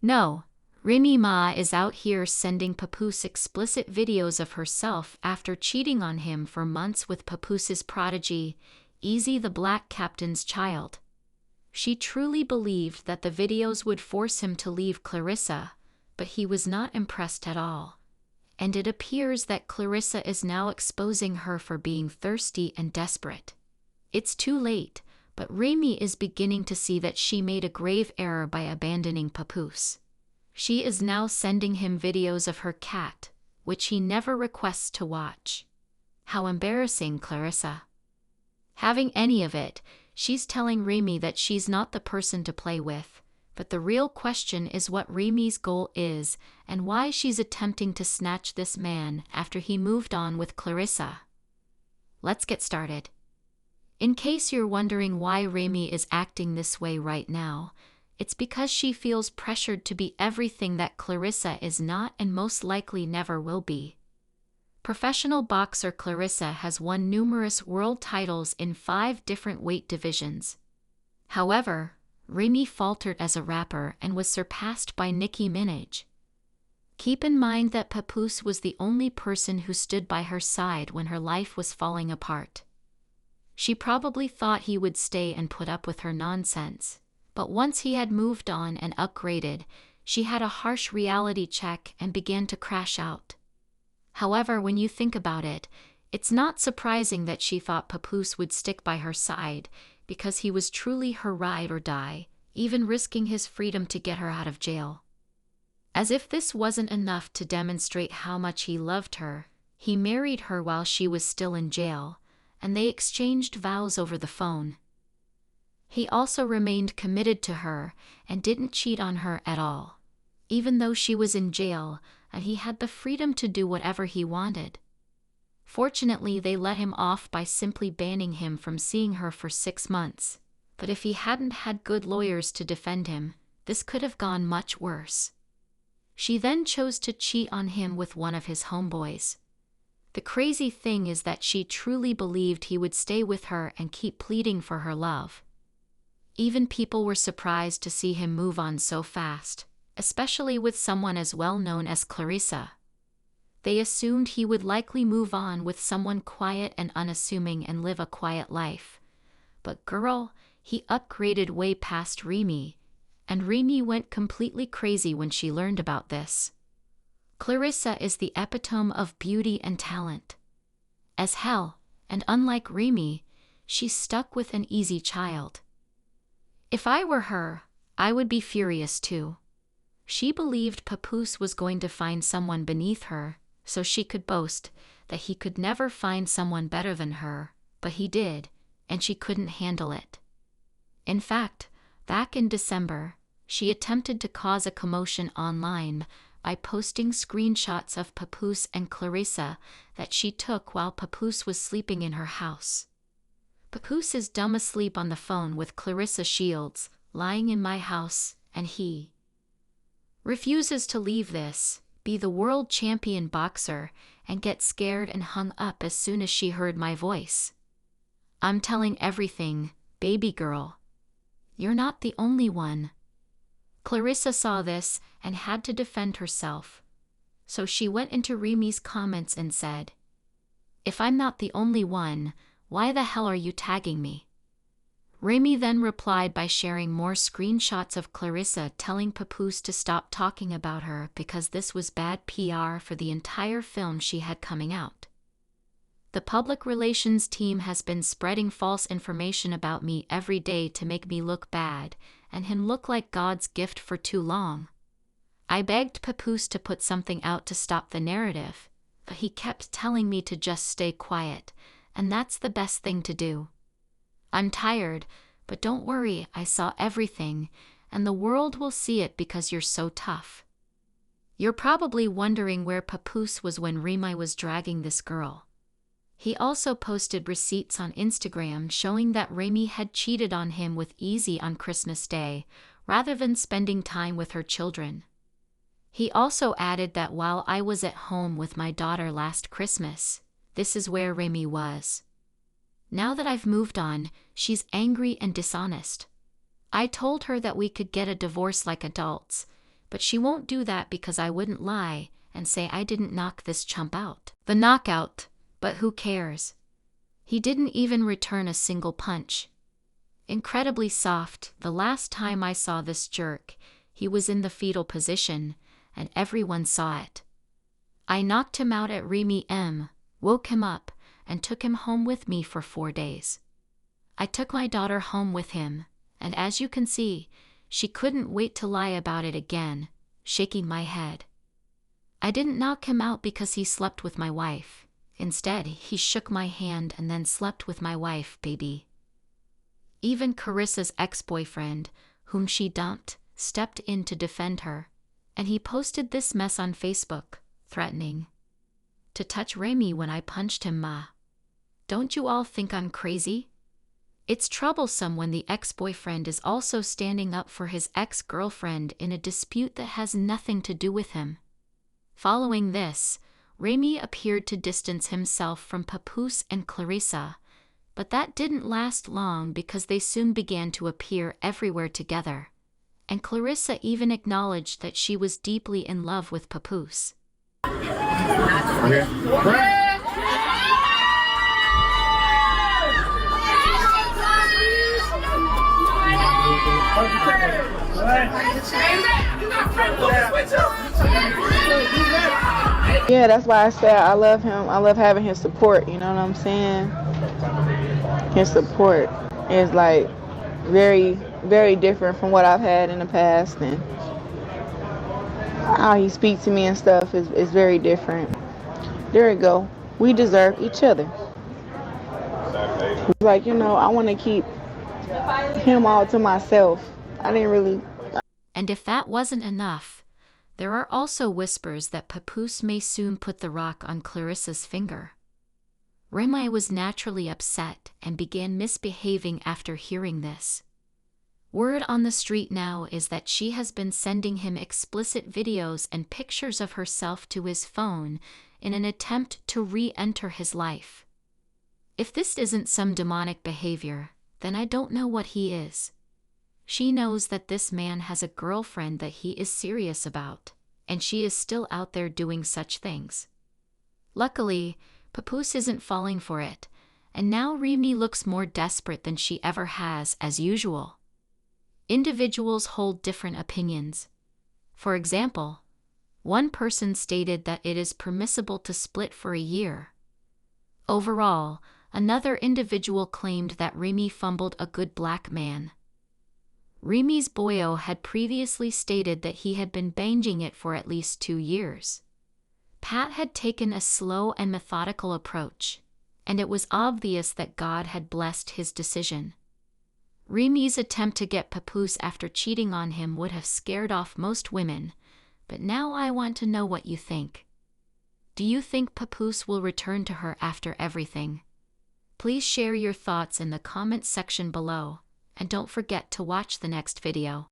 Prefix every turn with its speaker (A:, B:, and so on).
A: No, Remy Ma is out here sending Papoose explicit videos of herself after cheating on him for months with Papoose's prodigy, Easy the Black Captain's child. She truly believed that the videos would force him to leave Clarissa, but he was not impressed at all. And it appears that Clarissa is now exposing her for being thirsty and desperate. It's too late, but Remy is beginning to see that she made a grave error by abandoning Papoose. She is now sending him videos of her cat, which he never requests to watch. How embarrassing, Clarissa. Having any of it, she's telling Remy that she's not the person to play with, but the real question is what Remy's goal is and why she's attempting to snatch this man after he moved on with Clarissa. Let's get started. In case you're wondering why Remy is acting this way right now, it's because she feels pressured to be everything that Clarissa is not and most likely never will be. Professional boxer Clarissa has won numerous world titles in 5 different weight divisions. However, Remy faltered as a rapper and was surpassed by Nicki Minaj. Keep in mind that Papoose was the only person who stood by her side when her life was falling apart. She probably thought he would stay and put up with her nonsense, but once he had moved on and upgraded, she had a harsh reality check and began to crash out. However, when you think about it, it's not surprising that she thought Papoose would stick by her side, because he was truly her ride or die, even risking his freedom to get her out of jail. As if this wasn't enough to demonstrate how much he loved her, he married her while she was still in jail, and they exchanged vows over the phone. He also remained committed to her and didn't cheat on her at all, even though she was in jail and he had the freedom to do whatever he wanted. Fortunately, they let him off by simply banning him from seeing her for 6 months, but if he hadn't had good lawyers to defend him, this could have gone much worse. She then chose to cheat on him with one of his homeboys. The crazy thing is that she truly believed he would stay with her and keep pleading for her love. Even people were surprised to see him move on so fast, especially with someone as well known as Clarissa. They assumed he would likely move on with someone quiet and unassuming and live a quiet life. But girl, he upgraded way past Remy, and Remy went completely crazy when she learned about this. Clarissa is the epitome of beauty and talent. As hell, and unlike Remy, she's stuck with an easy child. If I were her, I would be furious too. She believed Papoose was going to find someone beneath her, so she could boast that he could never find someone better than her, but he did, and she couldn't handle it. In fact, back in December, she attempted to cause a commotion online by posting screenshots of Papoose and Clarissa that she took while Papoose was sleeping in her house. Papoose is dumb asleep on the phone with Claressa Shields, lying in my house, and he refuses to leave this, be the world champion boxer, and get scared and hung up as soon as she heard my voice. I'm telling everything, baby girl. You're not the only one. Clarissa saw this and had to defend herself. So she went into Remy's comments and said, "If I'm not the only one, why the hell are you tagging me?" Remy then replied by sharing more screenshots of Clarissa telling Papoose to stop talking about her because this was bad PR for the entire film she had coming out. The public relations team has been spreading false information about me every day to make me look bad and him look like God's gift for too long. I begged Papoose to put something out to stop the narrative, but he kept telling me to just stay quiet, and that's the best thing to do. I'm tired, but don't worry, I saw everything, and the world will see it because you're so tough. You're probably wondering where Papoose was when Remy was dragging this girl. He also posted receipts on Instagram showing that Remy had cheated on him with Easy on Christmas Day, rather than spending time with her children. He also added that while I was at home with my daughter last Christmas, this is where Remy was. Now that I've moved on, she's angry and dishonest. I told her that we could get a divorce like adults, But she won't do that because I wouldn't lie and say I didn't knock this chump out. The knockout, but who cares? He didn't even return a single punch. Incredibly soft, the last time I saw this jerk, he was in the fetal position, and everyone saw it. I knocked him out at Remy Ma, woke him up, and took him home with me for 4 days. I took my daughter home with him, and as you can see, she couldn't wait to lie about it again, shaking my head. I didn't knock him out because he slept with my wife. Instead, he shook my hand and then slept with my wife, baby. Even Clarissa's ex-boyfriend, whom she dumped, stepped in to defend her, and he posted this mess on Facebook, threatening to touch Remy when I punched him, ma. Don't you all think I'm crazy? It's troublesome when the ex-boyfriend is also standing up for his ex-girlfriend in a dispute that has nothing to do with him. Following this, Remy appeared to distance himself from Papoose and Clarissa, but that didn't last long because they soon began to appear everywhere together, and Clarissa even acknowledged that she was deeply in love with Papoose.
B: Yeah, that's why I said I love him. I love having his support, you know what I'm saying? His support is like very, very different from what I've had in the past, and how he speaks to me and stuff is very different. There we go. We deserve each other. It's like, you know, I want to keep him all to myself. I didn't really...
A: And if that wasn't enough, there are also whispers that Papoose may soon put the rock on Clarissa's finger. Remy was naturally upset and began misbehaving after hearing this. Word on the street now is that she has been sending him explicit videos and pictures of herself to his phone in an attempt to re-enter his life. If this isn't some demonic behavior, then I don't know what he is. She knows that this man has a girlfriend that he is serious about, and she is still out there doing such things. Luckily, Papoose isn't falling for it, and now Remy looks more desperate than she ever has, as usual. Individuals hold different opinions. For example, one person stated that it is permissible to split for a year. Overall, another individual claimed that Remy fumbled a good black man. Remy's boyo had previously stated that he had been banging it for at least 2 years. Pat had taken a slow and methodical approach, and it was obvious that God had blessed his decision. Remy's attempt to get Papoose after cheating on him would have scared off most women, but now I want to know what you think. Do you think Papoose will return to her after everything? Please share your thoughts in the comments section below, and don't forget to watch the next video.